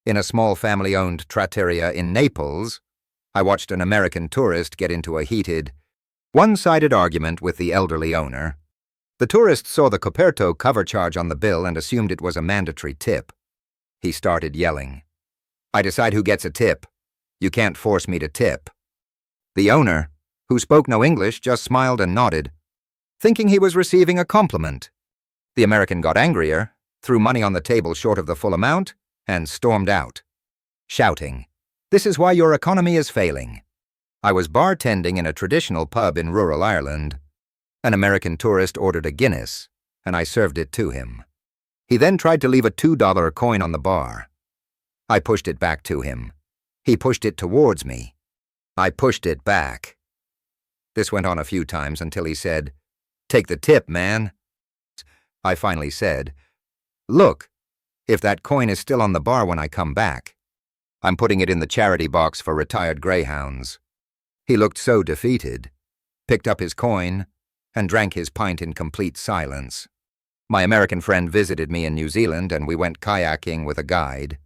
In a small family-owned trattoria in Naples, I watched an American tourist get into a heated, one-sided argument with the elderly owner. The tourist saw the coperto cover charge on the bill and assumed it was a mandatory tip. He started yelling, "I decide who gets a tip. You can't force me to tip." The owner, who spoke no English, just smiled and nodded, thinking he was receiving a compliment. The American got angrier, threw money on the table short of the full amount, and stormed out, shouting, "This is why your economy is failing." I was bartending in a traditional pub in rural Ireland. An American tourist ordered a Guinness, and I served it to him. He then tried to leave a $2 coin on the bar. I pushed it back to him. He pushed it towards me. I pushed it back. This went on a few times until he said, "Take the tip, man." I finally said, "Look, if that coin is still on the bar when I come back, I'm putting it in the charity box for retired greyhounds." He looked so defeated, picked up his coin, and drank his pint in complete silence. My American friend visited me in New Zealand, and we went kayaking with a guide.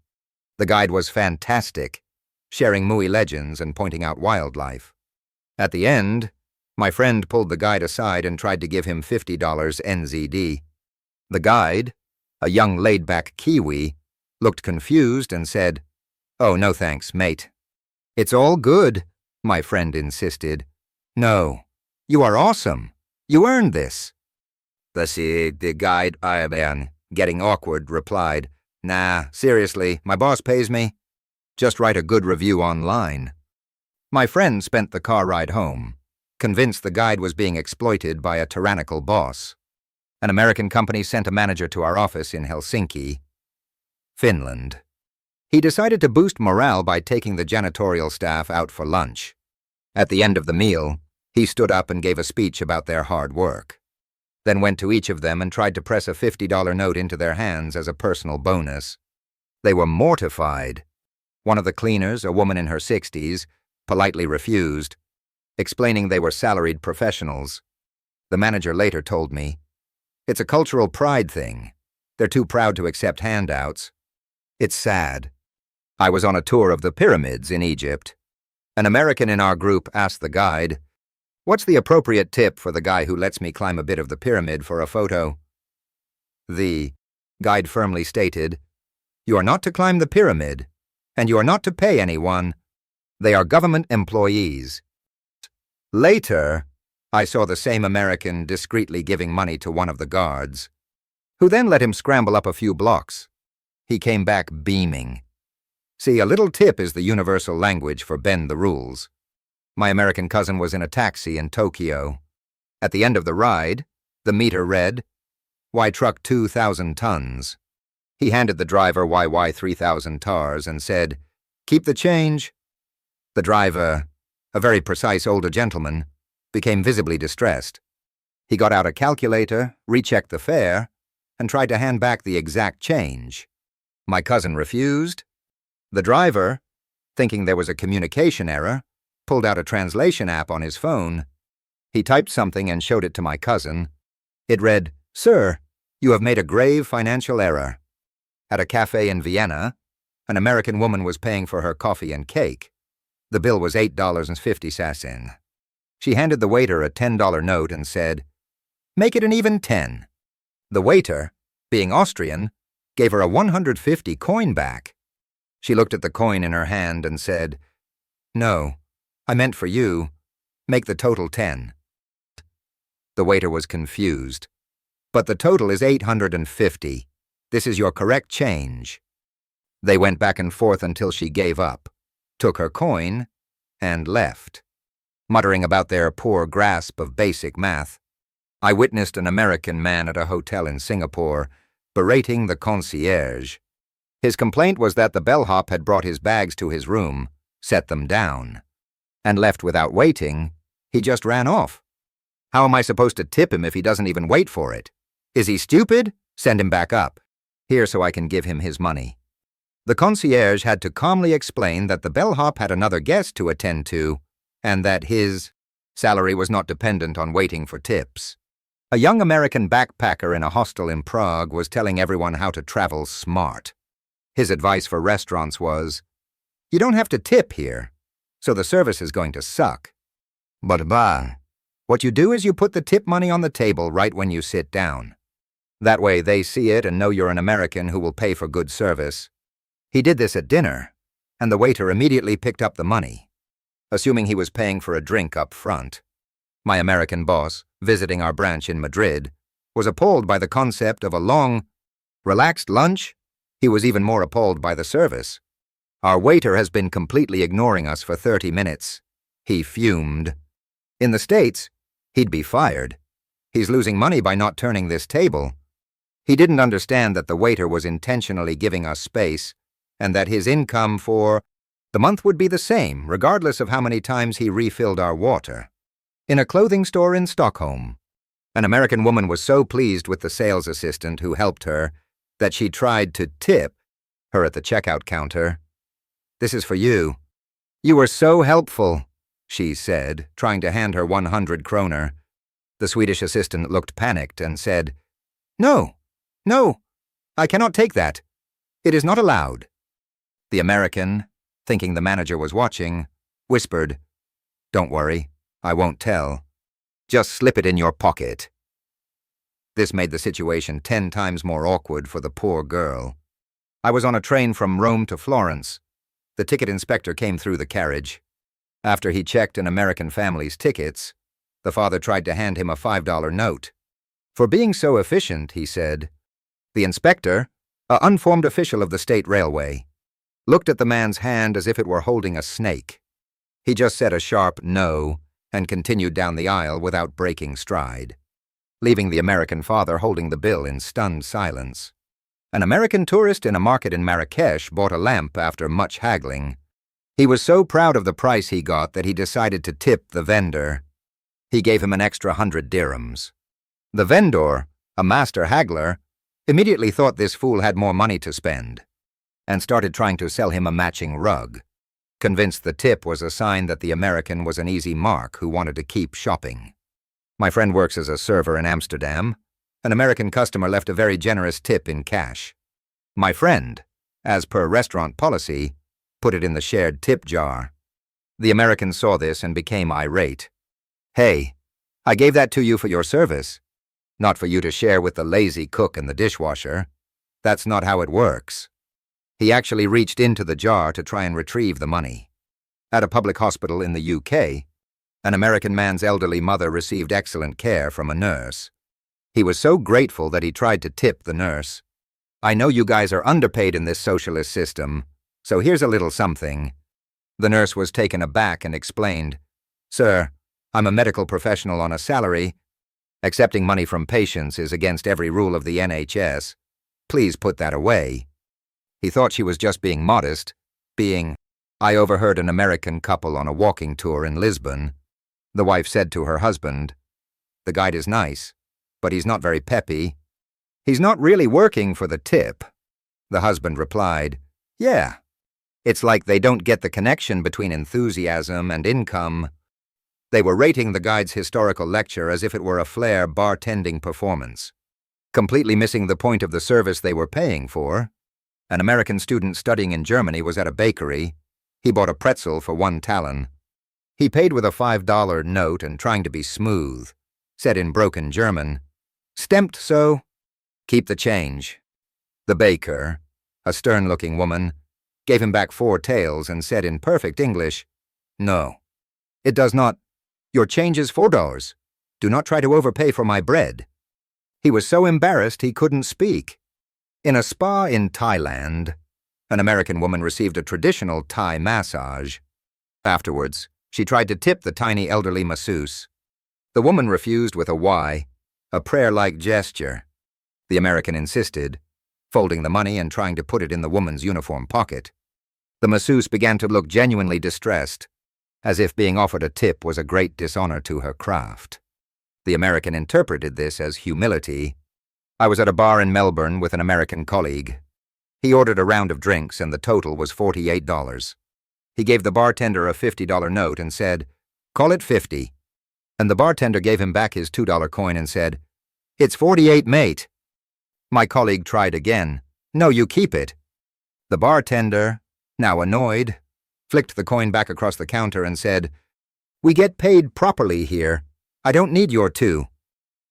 The guide was fantastic, sharing Maui legends and pointing out wildlife. At the end, my friend pulled the guide aside and tried to give him $50 NZD. The guide, a young laid-back Kiwi, looked confused and said, "Oh, no thanks, mate." "It's all good," my friend insisted. "No, you are awesome. You earned this." The guide, getting awkward, replied, "Nah, seriously, my boss pays me. Just write a good review online." My friend spent the car ride home, convinced the guide was being exploited by a tyrannical boss. An American company sent a manager to our office in Helsinki, Finland. He decided to boost morale by taking the janitorial staff out for lunch. At the end of the meal, he stood up and gave a speech about their hard work, then went to each of them and tried to press a $50 note into their hands as a personal bonus. They were mortified. One of the cleaners, a woman in her 60s, politely refused, explaining they were salaried professionals. The manager later told me, "It's a cultural pride thing. They're too proud to accept handouts." It's sad. I was on a tour of the pyramids in Egypt. An American in our group asked the guide, "What's the appropriate tip for the guy who lets me climb a bit of the pyramid for a photo?" The guide firmly stated, "You are not to climb the pyramid, and you are not to pay anyone. They are government employees." Later, I saw the same American discreetly giving money to one of the guards, who then let him scramble up a few blocks. He came back beaming. See, a little tip is the universal language for bend the rules. My American cousin was in a taxi in Tokyo. At the end of the ride, the meter read, "Y truck 2,000 tons." He handed the driver YY 3,000 tars and said, "Keep the change." The driver, a very precise older gentleman, became visibly distressed. He got out a calculator, rechecked the fare, and tried to hand back the exact change. My cousin refused. The driver, thinking there was a communication error, pulled out a translation app on his phone. He typed something and showed it to my cousin. It read, "Sir, you have made a grave financial error." At a cafe in Vienna, an American woman was paying for her coffee and cake. The bill was $8.50. She handed the waiter a $10 note and said, "Make it an even 10. The waiter, being Austrian, gave her a 150 coin back. She looked at the coin in her hand and said, "No, I meant for you. Make the total 10. The waiter was confused. "But the total is 850. This is your correct change." They went back and forth until she gave up, took her coin, and left, muttering about their poor grasp of basic math. I witnessed an American man at a hotel in Singapore berating the concierge. His complaint was that the bellhop had brought his bags to his room, set them down, and left without waiting. He just ran off. How am I supposed to tip him if he doesn't even wait for it? Is he stupid? Send him back up. Here so I can give him his money. The concierge had to calmly explain that the bellhop had another guest to attend to, and that his salary was not dependent on waiting for tips. A young American backpacker in a hostel in Prague was telling everyone how to travel smart. His advice for restaurants was, "You don't have to tip here, so the service is going to suck. But what you do is you put the tip money on the table right when you sit down. That way they see it and know you're an American who will pay for good service." He did this at dinner, and the waiter immediately picked up the money, assuming he was paying for a drink up front. My American boss, visiting our branch in Madrid, was appalled by the concept of a long, relaxed lunch. He was even more appalled by the service. "Our waiter has been completely ignoring us for 30 minutes. He fumed. In the States, he'd be fired. He's losing money by not turning this table. He didn't understand that the waiter was intentionally giving us space and that his income for the month would be the same, regardless of how many times he refilled our water." In a clothing store in Stockholm, an American woman was so pleased with the sales assistant who helped her that she tried to tip her at the checkout counter. "This is for you. You were so helpful," she said, trying to hand her 100 kroner. The Swedish assistant looked panicked and said, No, I cannot take that. It is not allowed." The American, thinking the manager was watching, whispered, "Don't worry, I won't tell. Just slip it in your pocket." This made the situation 10 times more awkward for the poor girl. I was on a train from Rome to Florence. The ticket inspector came through the carriage. After he checked an American family's tickets, the father tried to hand him a $5 note. For being so efficient, he said. The inspector, an unformed official of the state railway, looked at the man's hand as if it were holding a snake. He just said a sharp no and continued down the aisle without breaking stride, leaving the American father holding the bill in stunned silence. An American tourist in a market in Marrakesh bought a lamp after much haggling. He was so proud of the price he got that he decided to tip the vendor. He gave him an extra 100 dirhams. The vendor, a master haggler, immediately thought this fool had more money to spend and started trying to sell him a matching rug, convinced the tip was a sign that the American was an easy mark who wanted to keep shopping. My friend works as a server in Amsterdam. An American customer left a very generous tip in cash. My friend, as per restaurant policy, put it in the shared tip jar. The American saw this and became irate. "Hey, I gave that to you for your service, not for you to share with the lazy cook and the dishwasher. That's not how it works." He actually reached into the jar to try and retrieve the money. At a public hospital in the UK, an American man's elderly mother received excellent care from a nurse. He was so grateful that he tried to tip the nurse. "I know you guys are underpaid in this socialist system, so here's a little something." The nurse was taken aback and explained, "Sir, I'm a medical professional on a salary. Accepting money from patients is against every rule of the NHS. Please put that away." He thought she was just being modest, I overheard an American couple on a walking tour in Lisbon. The wife said to her husband, "The guide is nice, but he's not very peppy. He's not really working for the tip." The husband replied, "Yeah, it's like they don't get the connection between enthusiasm and income." They were rating the guide's historical lecture as if it were a flair bartending performance, completely missing the point of the service they were paying for. An American student studying in Germany was at a bakery. He bought a pretzel for 1 talon. He paid with a $5 note and, trying to be smooth, said in broken German, "Stemmt so? Keep the change." The baker, a stern-looking woman, gave him back 4 taels and said in perfect English, "No, it does not. Your change is $4. Do not try to overpay for my bread." He was so embarrassed he couldn't speak. In a spa in Thailand, an American woman received a traditional Thai massage. Afterwards, she tried to tip the tiny elderly masseuse. The woman refused with a Y, a prayer-like gesture. The American insisted, folding the money and trying to put it in the woman's uniform pocket. The masseuse began to look genuinely distressed, as if being offered a tip was a great dishonor to her craft. The American interpreted this as humility. I was at a bar in Melbourne with an American colleague. He ordered a round of drinks and the total was $48. He gave the bartender a $50 note and said, "Call it 50. And the bartender gave him back his $2 coin and said, "It's 48, mate." My colleague tried again. "No, you keep it." The bartender, now annoyed, flicked the coin back across the counter and said, "We get paid properly here. I don't need your two."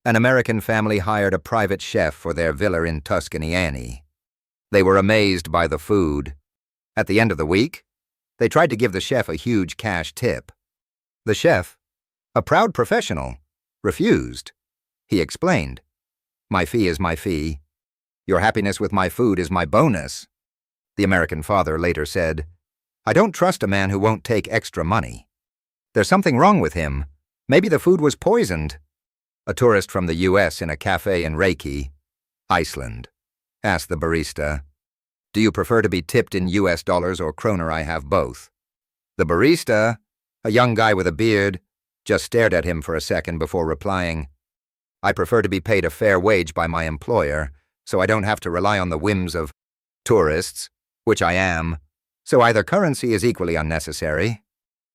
An American family hired a private chef for their villa in Tuscany. They were amazed by the food. At the end of the week, they tried to give the chef a huge cash tip. The chef, a proud professional, refused. He explained, "My fee is my fee. Your happiness with my food is my bonus." The American father later said, "I don't trust a man who won't take extra money. There's something wrong with him. Maybe the food was poisoned." A tourist from the U.S. in a cafe in Reykjavik, Iceland, asked the barista, "Do you prefer to be tipped in U.S. dollars or kroner?" "I have both." The barista, a young guy with a beard, just stared at him for a second before replying, "I prefer to be paid a fair wage by my employer, so I don't have to rely on the whims of tourists, which I am, so either currency is equally unnecessary."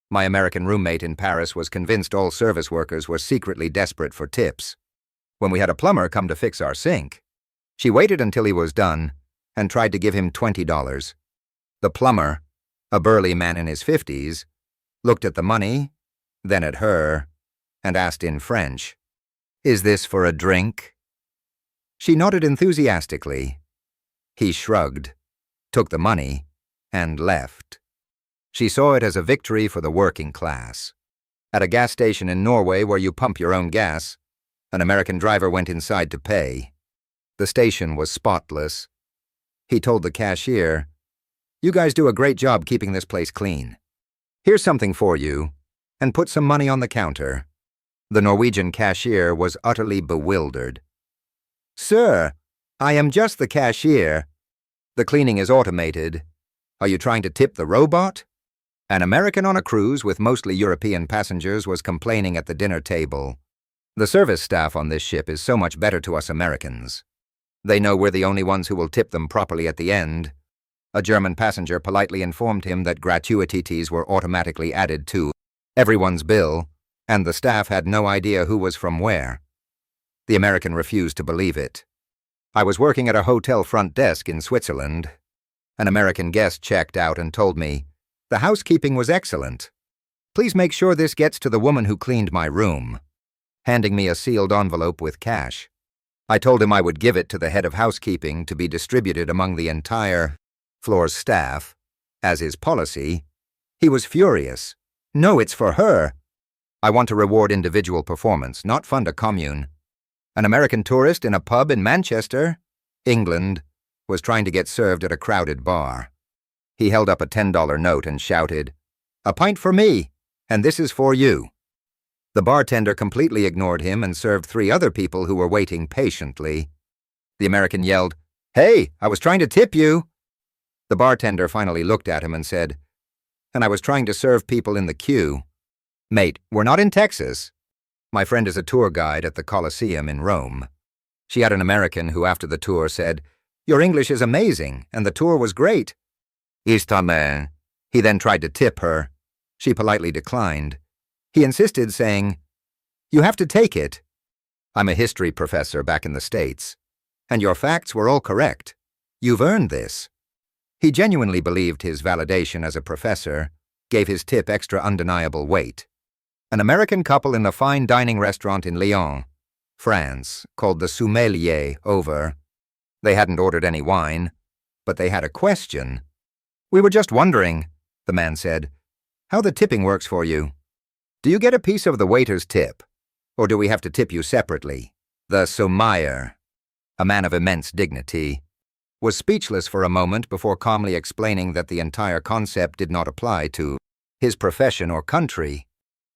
My American roommate in Paris was convinced all service workers were secretly desperate for tips. When we had a plumber come to fix our sink, she waited until he was done and tried to give him $20. The plumber, a burly man in his 50s, looked at the money, then at her, and asked in French, "Is this for a drink?" She nodded enthusiastically. He shrugged, took the money, and left. She saw it as a victory for the working class. At a gas station in Norway where you pump your own gas, an American driver went inside to pay. The station was spotless. He told the cashier, "You guys do a great job keeping this place clean. Here's something for you," and put some money on the counter. The Norwegian cashier was utterly bewildered. "Sir, I am just the cashier. The cleaning is automated. Are you trying to tip the robot?" An American on a cruise with mostly European passengers was complaining at the dinner table. "The service staff on this ship is so much better to us Americans. They know we're the only ones who will tip them properly at the end." A German passenger politely informed him that gratuities were automatically added to everyone's bill, and the staff had no idea who was from where. The American refused to believe it. I was working at a hotel front desk in Switzerland. An American guest checked out and told me, "The housekeeping was excellent. Please make sure this gets to the woman who cleaned my room," handing me a sealed envelope with cash. I told him I would give it to the head of housekeeping to be distributed among the entire floor's staff, as is policy. He was furious. "No, it's for her. I want to reward individual performance, not fund a commune." An American tourist in a pub in Manchester, England, was trying to get served at a crowded bar. He held up a $10 note and shouted, "A pint for me, and this is for you." The bartender completely ignored him and served 3 other people who were waiting patiently. The American yelled, "Hey, I was trying to tip you." The bartender finally looked at him and said, "And I was trying to serve people in the queue." "Mate, we're not in Texas." My friend is a tour guide at the Colosseum in Rome. She had an American who after the tour said, "Your English is amazing, and the tour was great." "Istame." He then tried to tip her. She politely declined. He insisted, saying, "You have to take it. I'm a history professor back in the States, and your facts were all correct. You've earned this." He genuinely believed his validation as a professor gave his tip extra undeniable weight. An American couple in a fine dining restaurant in Lyon, France, called the sommelier over. They hadn't ordered any wine, but they had a question. "We were just wondering," the man said, "how the tipping works for you. Do you get a piece of the waiter's tip, or do we have to tip you separately?" The sommelier, a man of immense dignity, was speechless for a moment before calmly explaining that the entire concept did not apply to his profession or country.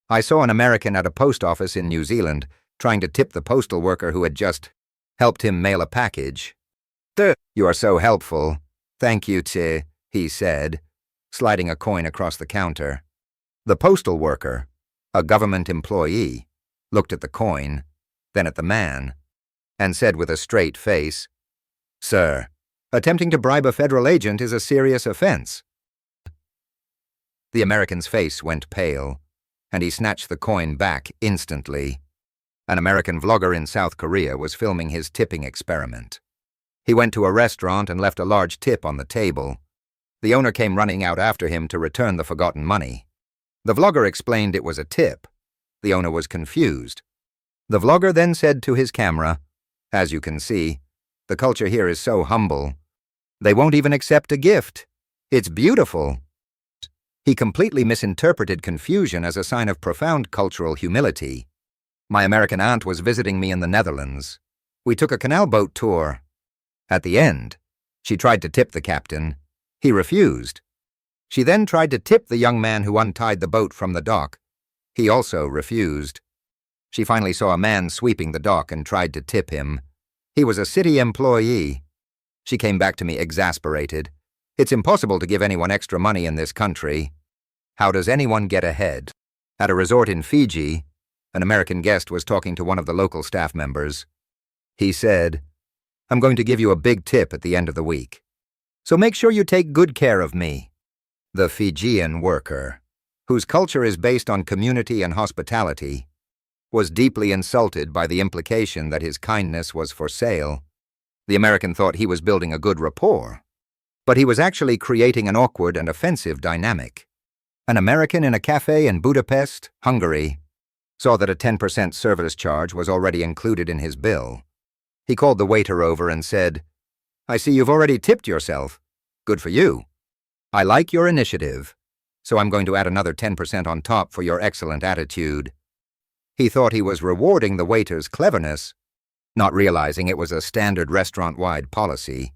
I saw an American at a post office in New Zealand trying to tip the postal worker who had just helped him mail a package. "You are so helpful. Thank you, Che," he said, sliding a coin across the counter. The postal worker, a government employee, looked at the coin, then at the man, and said with a straight face, "Sir, attempting to bribe a federal agent is a serious offense." The American's face went pale, and he snatched the coin back instantly. An American vlogger in South Korea was filming his tipping experiment. He went to a restaurant and left a large tip on the table, The owner came running out after him to return the forgotten money. The vlogger explained it was a tip. The owner was confused. The vlogger then said to his camera, "As you can see, the culture here is so humble. They won't even accept a gift. It's beautiful." He completely misinterpreted confusion as a sign of profound cultural humility. My American aunt was visiting me in the Netherlands. We took a canal boat tour. At the end, she tried to tip the captain. He refused. She then tried to tip the young man who untied the boat from the dock. He also refused. She finally saw a man sweeping the dock and tried to tip him. He was a city employee. She came back to me exasperated. "It's impossible to give anyone extra money in this country. How does anyone get ahead?" At a resort in Fiji, an American guest was talking to one of the local staff members. He said, "I'm going to give you a big tip at the end of the week. So make sure you take good care of me." The Fijian worker, whose culture is based on community and hospitality, was deeply insulted by the implication that his kindness was for sale. The American thought he was building a good rapport, but he was actually creating an awkward and offensive dynamic. An American in a cafe in Budapest, Hungary, saw that a 10% service charge was already included in his bill. He called the waiter over and said, "I see you've already tipped yourself. Good for you. I like your initiative, so I'm going to add another 10% on top for your excellent attitude." He thought he was rewarding the waiter's cleverness, not realizing it was a standard restaurant-wide policy.